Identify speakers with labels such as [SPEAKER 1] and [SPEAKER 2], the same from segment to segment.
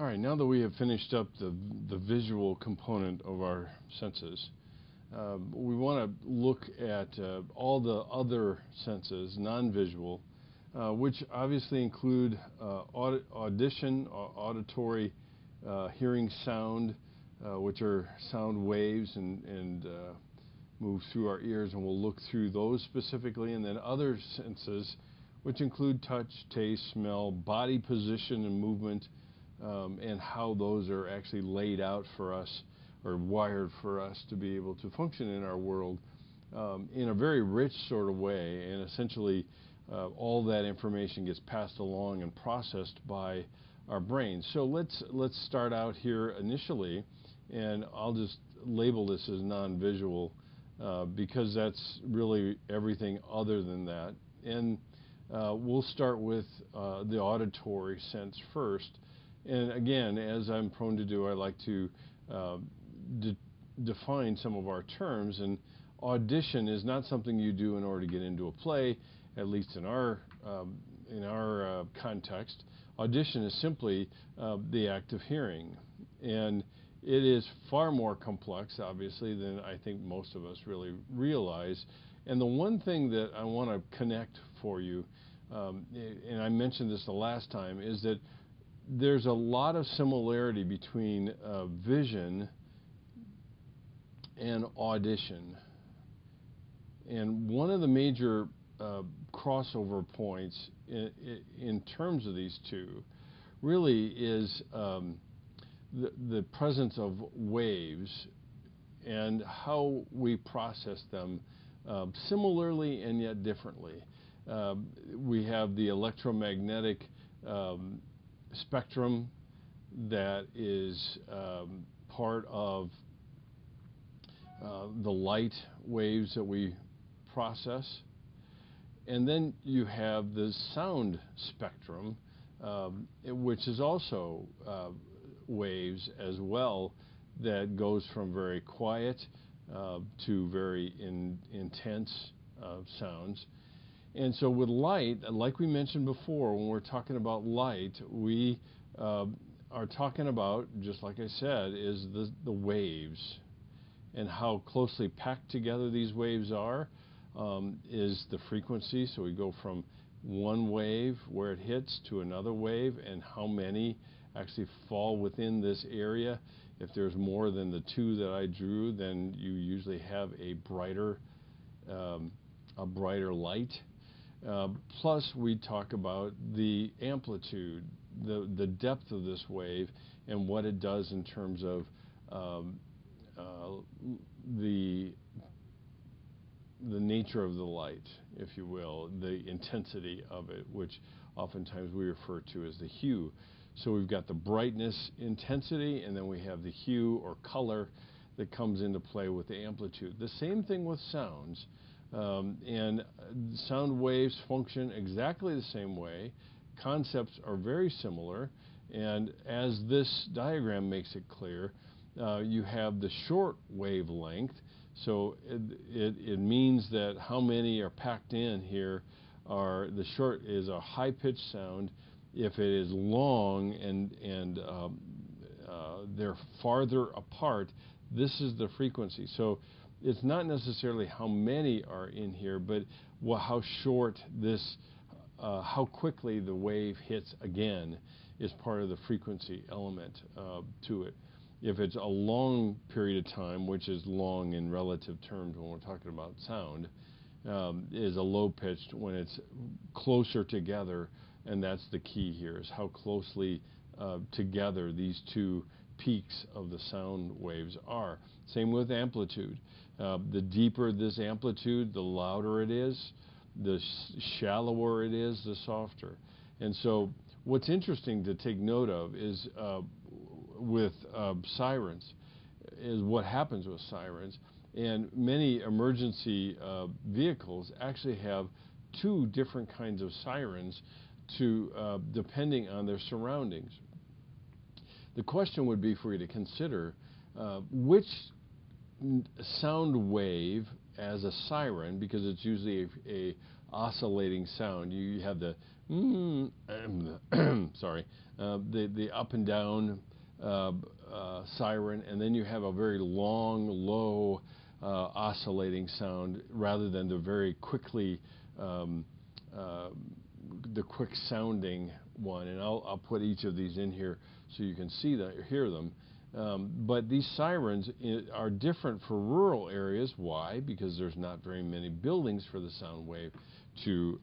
[SPEAKER 1] All right, now that we have finished up the visual component of our senses, we want to look at all the other senses, non-visual, which obviously include audition, auditory, hearing sound, which are sound waves and move through our ears, and we'll look through those specifically, and then other senses, which include touch, taste, smell, body position and movement, and how those are actually laid out for us or wired for us to be able to function in our world in a very rich sort of way, and essentially all that information gets passed along and processed by our brain. So let's start out here initially, and I'll just label this as non-visual because that's really everything other than that. And we'll start with the auditory sense first. And again, as I'm prone to do, I like to define some of our terms. And audition is not something you do in order to get into a play, at least in our context. Audition is simply the act of hearing. And it is far more complex, obviously, than I think most of us really realize. And the one thing that I want to connect for you, and I mentioned this the last time, is that there's a lot of similarity between vision and audition. And one of the major crossover points in terms of these two really is the presence of waves and how we process them similarly and yet differently. We have the electromagnetic spectrum that is part of the light waves that we process. And then you have the sound spectrum, which is also waves as well, that goes from very quiet to very intense sounds. And so with light, like we mentioned before, when we're talking about light, we are talking about, just like I said, is the waves. And how closely packed together these waves are is the frequency. So we go from one wave where it hits to another wave, and how many actually fall within this area. If there's more than the two that I drew, then you usually have a brighter light. Plus, we talk about the amplitude, the depth of this wave, and what it does in terms of the nature of the light, if you will, the intensity of it, which oftentimes we refer to as the hue. So we've got the brightness, intensity, and then we have the hue or color that comes into play with the amplitude. The same thing with sounds. And sound waves function exactly the same way. Concepts are very similar, and as this diagram makes it clear, you have the short wavelength. So it means that how many are packed in here are, the short is a high-pitched sound. If it is long and they're farther apart, this is the frequency. So it's not necessarily how many are in here, but how short this, how quickly the wave hits again is part of the frequency element to it. If it's a long period of time, which is long in relative terms when we're talking about sound, is a low pitched when it's closer together, and that's the key here, is how closely together these two peaks of the sound waves are. Same with amplitude. The deeper this amplitude, the louder it is. The shallower it is, the softer. And so what's interesting to take note of is with sirens, is what happens with sirens. And many emergency vehicles actually have two different kinds of sirens depending on their surroundings. The question would be for you to consider which sound wave as a siren, because it's usually a oscillating sound. You have the sorry, the up and down siren, and then you have a very long, low, oscillating sound, rather than the very quickly the quick sounding one. And I'll put each of these in here so you can see that, hear them. But these sirens are different for rural areas. Why? Because there's not very many buildings for the sound wave to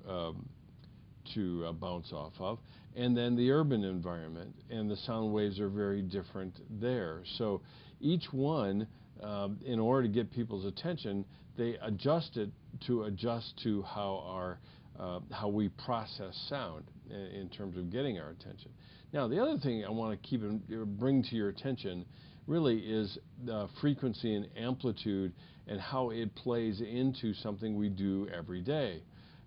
[SPEAKER 1] bounce off of. And then the urban environment, and the sound waves are very different there. So each one, in order to get people's attention, they adjust it to how we process sound in terms of getting our attention. Now, the other thing I want to bring to your attention really is the frequency and amplitude and how it plays into something we do every day.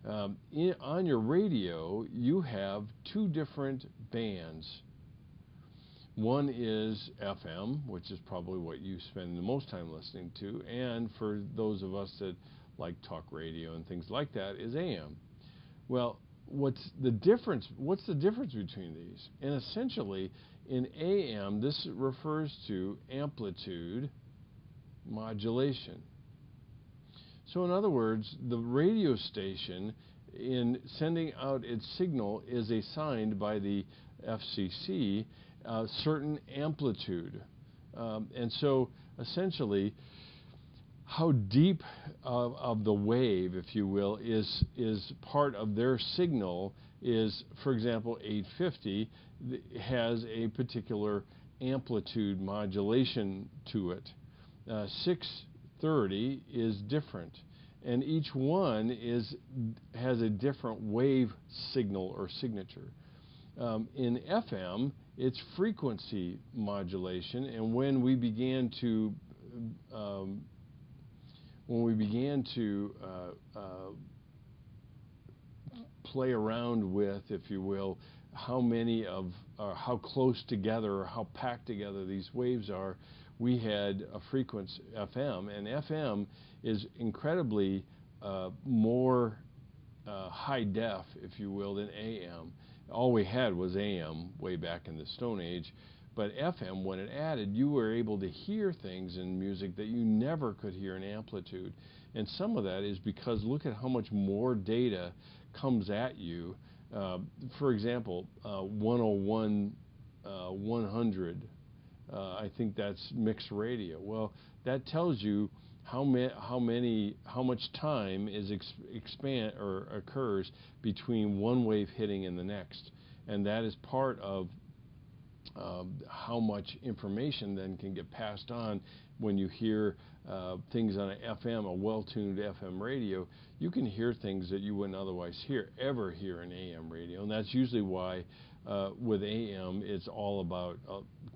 [SPEAKER 1] On your radio, you have two different bands. One is FM, which is probably what you spend the most time listening to, and for those of us that like talk radio and things like that, is AM. Well, what's the difference between these? And essentially, in AM, this refers to amplitude modulation. So in other words, the radio station, in sending out its signal, is assigned by the FCC a certain amplitude. And so essentially, how deep of the wave, if you will, is part of their signal is, for example, 850 has a particular amplitude modulation to it. 630 is different, and each one has a different wave signal or signature. In FM, it's frequency modulation, and when we began to play around with, if you will, how close together or how packed together these waves are, we had a frequency FM, and FM is incredibly more high def, if you will, than AM. All we had was AM way back in the Stone Age. But FM, when it added, you were able to hear things in music that you never could hear in amplitude. And some of that is because look at how much more data comes at you. For example, 101, 100, I think that's mixed radio. Well, that tells you how much time is occurs between one wave hitting and the next. And that is part of how much information then can get passed on when you hear things on an FM, a well-tuned FM radio. You can hear things that you wouldn't otherwise ever hear in AM radio, and that's usually why with AM it's all about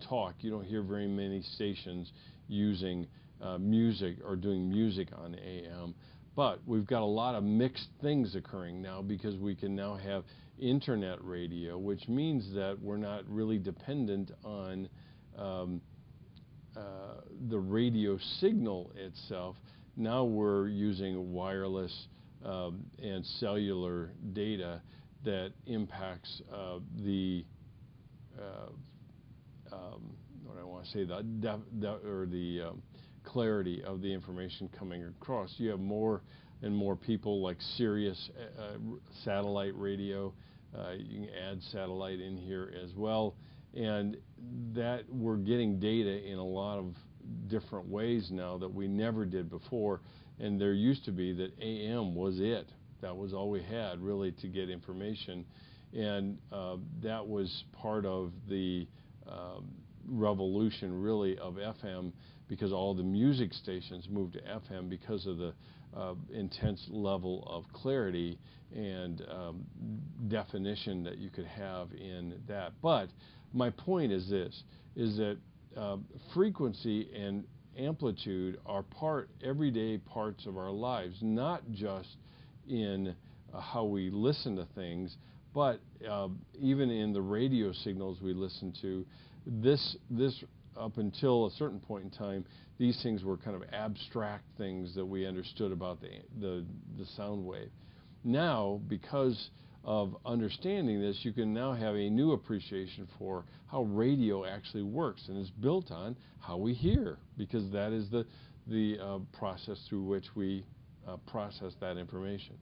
[SPEAKER 1] talk. You don't hear very many stations using music or doing music on AM. But we've got a lot of mixed things occurring now because we can now have internet radio, which means that we're not really dependent on the radio signal itself. Now we're using wireless and cellular data that impacts the clarity of the information coming across. You have more and more people like Sirius satellite radio. You can add satellite in here as well, and that we're getting data in a lot of different ways now that we never did before. And there used to be that AM was it. That was all we had really to get information, and that was part of the revolution really of FM, because all the music stations moved to FM because of the intense level of clarity and definition that you could have in that. But my point is this, is that frequency and amplitude are everyday parts of our lives, not just in how we listen to things, but even in the radio signals we listen to. This up until a certain point in time, these things were kind of abstract things that we understood about the sound wave. now, because of understanding this, you can now have a new appreciation for how radio actually works, and it's built on how we hear, because that is the process through which we process that information.